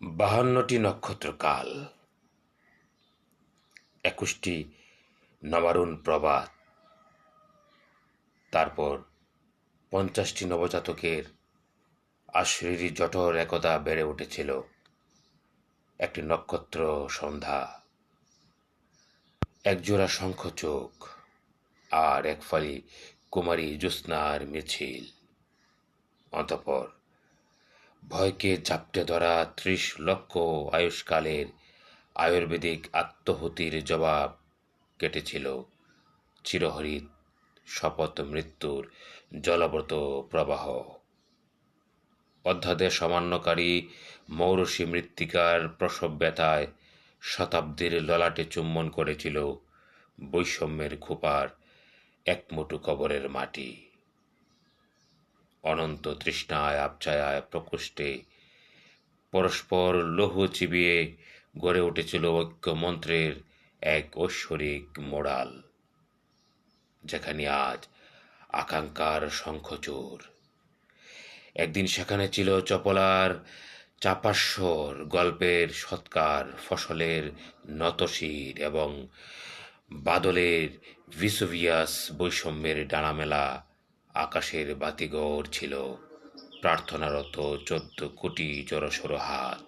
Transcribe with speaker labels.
Speaker 1: 52টি নক্ষত্রকাল, 21টি নবারুণ প্রভাত, তারপর 50টি নবজাতকের আশরীরী জঠর একদা বেড়ে উঠেছিল একটি নক্ষত্র সন্ধ্যা, একজোড়া শঙ্খচূড় আর এক ফালি কুমারী জ্যোৎস্নার মিছিল। অতঃপর ভয়কে ঝাপটে ধরা 30 লক্ষ আয়ুষ্কালের আয়ুর্বেদিক আত্মহুতির জবাব কেটেছিল চিরহরিৎ শপথ মৃত্যুর জলব্রত প্রবাহ। অধ্যাদেশ অমান্যকারী মৌরসী মৃত্তিকার প্রসব ব্যথায় শতাব্দীর ললাটে চুম্বন করেছিল বৈষম্যের খোপার একমুঠো কবরের মাটি। অনন্ত তৃষ্ণায় আবছায়ায় প্রকোষ্ঠে পরস্পর লৌহ চিবিয়ে গড়ে উঠেছিল ঐক্যমন্ত্রের এক ঐশ্বরিক মোড়াল, যেখানে আজ আকাঙ্ক্ষার শঙ্খচূড়। একদিন সেখানে ছিল চপলার চাপাস্বর, গল্পের সৎকার, ফসলের নতশির এবং বাদলের ভিসুভিয়াস বৈষম্যের ডানামেলা আকাশের বাতিঘর ছিল প্রার্থনারত 14 কোটি জড়সড় হাত।